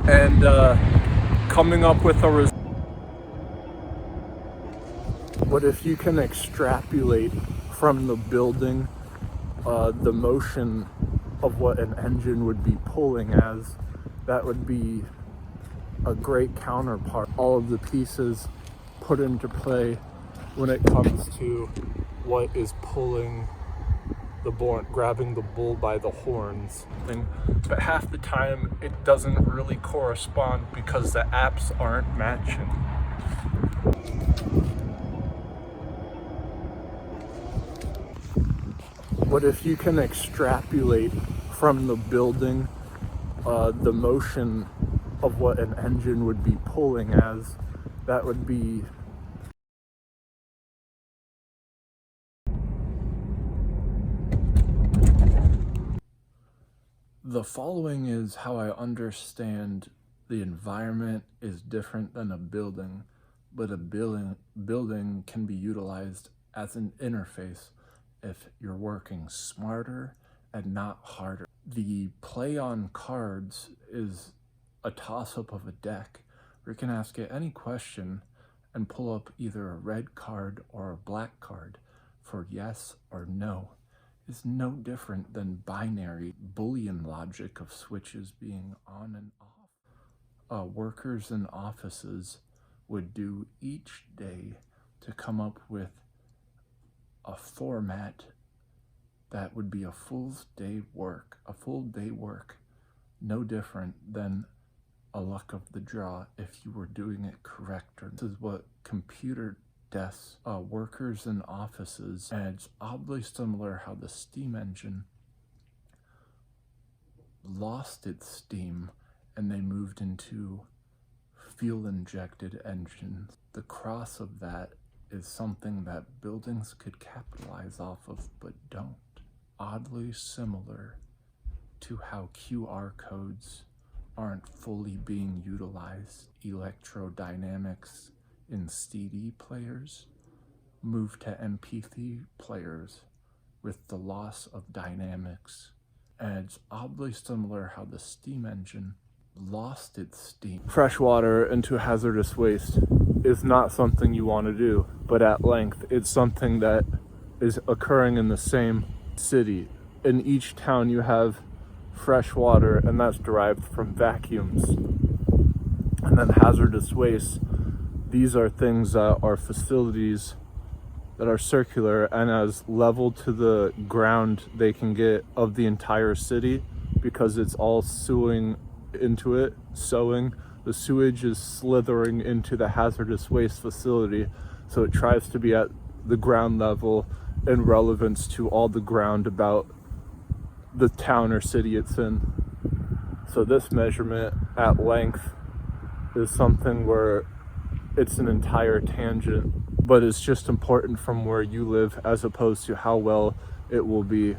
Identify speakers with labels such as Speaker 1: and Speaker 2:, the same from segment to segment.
Speaker 1: and coming up with a result. But if you can extrapolate from the building the motion of what an engine would be pulling as, that would be a great counterpart. All of the pieces put into play when it comes to what is pulling the bull, grabbing the bull by the horns. But half the time it doesn't really correspond because the apps aren't matching. But if you can extrapolate from the building the motion of what an engine would be pulling as, that would be the following is how I understand the environment is different than a building, but a building can be utilized as an interface if you're working smarter and not harder. The play on cards is a toss-up of a deck where you can ask it any question and pull up either a red card or a black card for yes or no. Is no different than binary Boolean logic of switches being on and off. Workers in offices would do each day to come up with a format that would be a full day work, no different than a luck of the draw if you were doing it correct. This is what computer desks, workers in offices, and it's oddly similar how the steam engine lost its steam and they moved into fuel injected engines. The cross of that is something that buildings could capitalize off of but don't. Oddly similar to how QR codes aren't fully being utilized. Electrodynamics in CD players moved to MP3 players with the loss of dynamics. And it's oddly similar how the steam engine lost its steam. Freshwater into hazardous waste is not something you want to do, but at length it's something that is occurring in the same city. In each town you have fresh water, and that's derived from vacuums. And then hazardous waste, these are things that are facilities that are circular and as level to the ground they can get of the entire city, because it's all sewing into it, the sewage is slithering into the hazardous waste facility, so it tries to be at the ground level in relevance to all the ground about the town or city it's in. So this measurement at length is something where it's an entire tangent, but it's just important from where you live as opposed to how well it will be.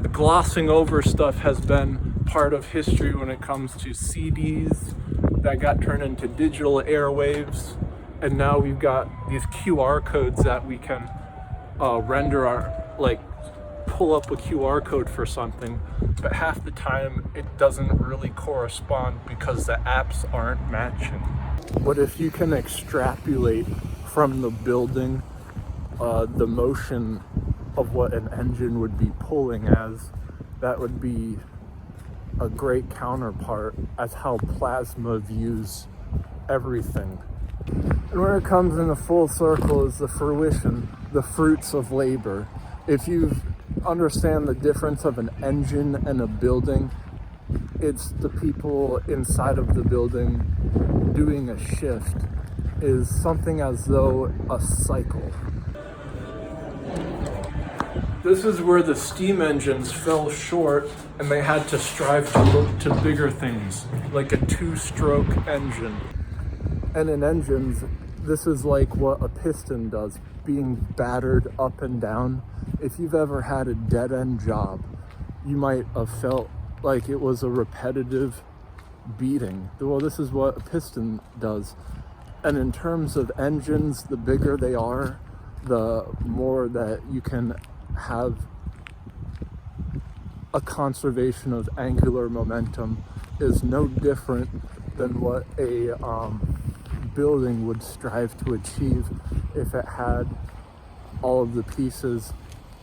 Speaker 1: The glossing over stuff has been part of history when it comes to CDs that got turned into digital airwaves, and now we've got these QR codes that we can render pull up a QR code for something, but half the time it doesn't really correspond because the apps aren't matching. But if you can extrapolate from the building the motion of what an engine would be pulling as, that would be a great counterpart as how plasma views everything. And where it comes in a full circle is the fruition, the fruits of labor. If you understand the difference of an engine and a building, it's the people inside of the building doing a shift, is something as though a cycle. This is where the steam engines fell short and they had to strive to look to bigger things, like a two-stroke engine. And in engines, this is like what a piston does, being battered up and down. If you've ever had a dead-end job, you might have felt like it was a repetitive beating. Well, this is what a piston does. And in terms of engines, the bigger they are, the more that you can have a conservation of angular momentum is no different than what a building would strive to achieve if it had all of the pieces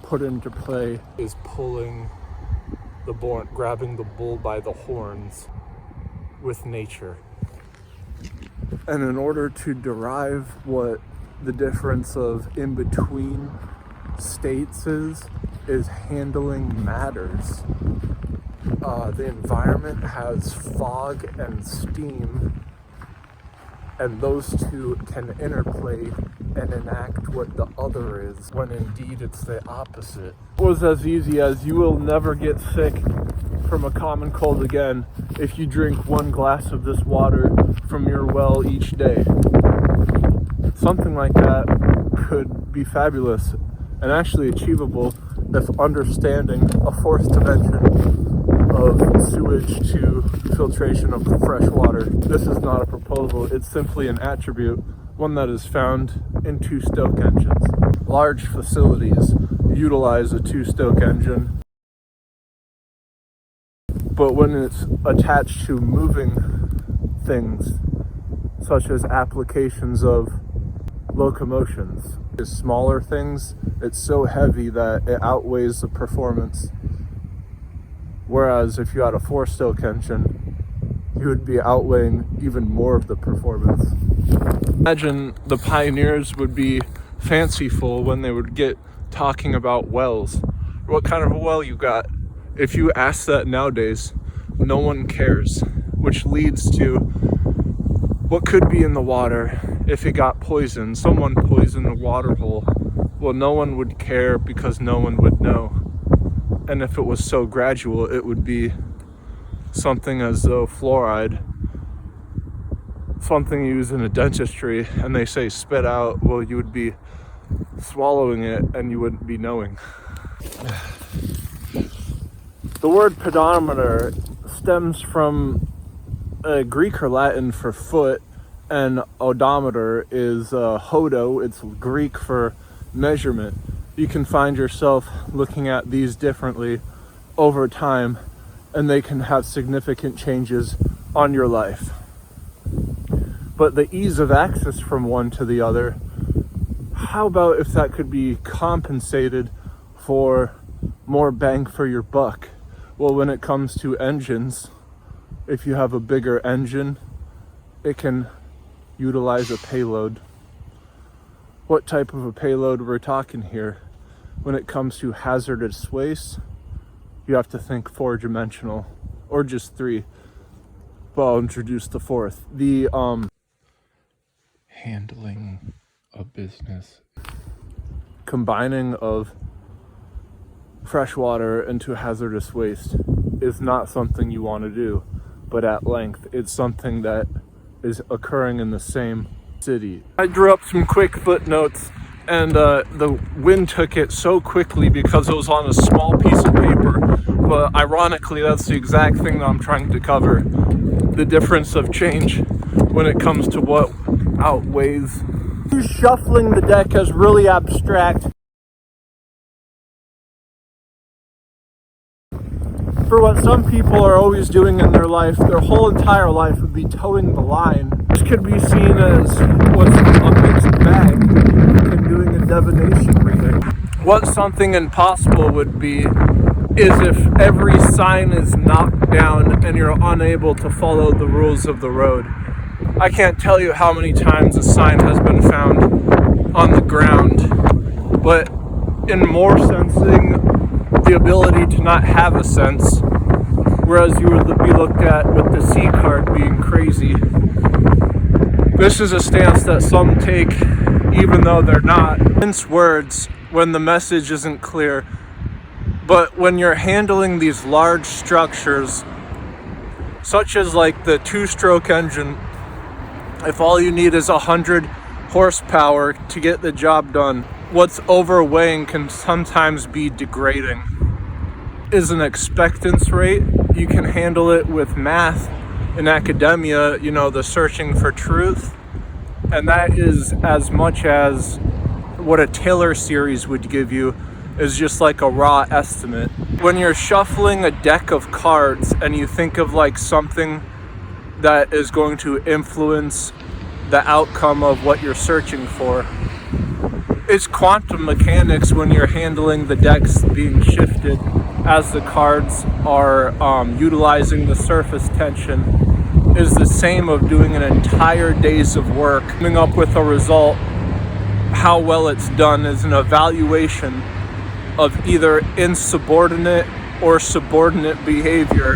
Speaker 1: put into play. Is pulling the bull, grabbing the bull by the horns with nature. And in order to derive what the difference of in between states is handling matters. The environment has fog and steam, and those two can interplay and enact what the other is, when indeed it's the opposite. It was as easy as you will never get sick from a common cold again if you drink 1 glass of this water from your well each day. Something like that could be fabulous and actually achievable if understanding a 4th dimension of sewage to filtration of fresh water. This is not a proposal, it's simply an attribute, one that is found in 2-stroke engines. Large facilities utilize a 2-stroke engine, but when it's attached to moving things, such as applications of locomotions, smaller things, it's so heavy that it outweighs the performance. Whereas if you had a 4-stroke engine, you would be outweighing even more of the performance. Imagine the pioneers would be fanciful when they would get talking about wells. What kind of a well you got? If you ask that nowadays, no one cares, which leads to what could be in the water if it got poisoned. Someone poisoned the water hole. Well, no one would care because no one would know. And if it was so gradual, it would be something as though fluoride, something used in a dentistry, and they say spit out, well, you would be swallowing it and you wouldn't be knowing. The word pedometer stems from Greek or Latin for foot, and odometer is hodo, it's Greek for measurement. You can find yourself looking at these differently over time, and they can have significant changes on your life. But the ease of access from one to the other, how about if that could be compensated for more bang for your buck? Well, when it comes to engines, if you have a bigger engine, it can utilize a payload. What type of a payload we're talking here? When it comes to hazardous waste, you have to think 4-dimensional, or just 3. But I'll introduce the 4th. The handling a business. Combining of fresh water into hazardous waste is not something you want to do, but at length, it's something that is occurring in the same city. I drew up some quick footnotes, and the wind took it so quickly because it was on a small piece of paper, but ironically that's the exact thing that I'm trying to cover. The difference of change when it comes to what outweighs. Shuffling the deck is really abstract. For what some people are always doing in their life, their whole entire life would be towing the line. This could be seen as what's a mixed bag and doing a divination reading. What something impossible would be is if every sign is knocked down and you're unable to follow the rules of the road. I can't tell you how many times a sign has been found on the ground, but in more sensing, the ability to not have a sense, whereas you would be looked at with the C card being crazy. This is a stance that some take even though they're not. Mince words when the message isn't clear, but when you're handling these large structures, such as like the 2-stroke engine, if all you need is 100 horsepower to get the job done, what's overweighing can sometimes be degrading. Is an expectance rate. You can handle it with math in academia, the searching for truth. And that is as much as what a Taylor series would give you is just like a raw estimate. When you're shuffling a deck of cards and you think of like something that is going to influence the outcome of what you're searching for, it's quantum mechanics when you're handling the decks being shifted as the cards are utilizing the surface tension, is the same of doing an entire day's of work. Coming up with a result, how well it's done is an evaluation of either insubordinate or subordinate behavior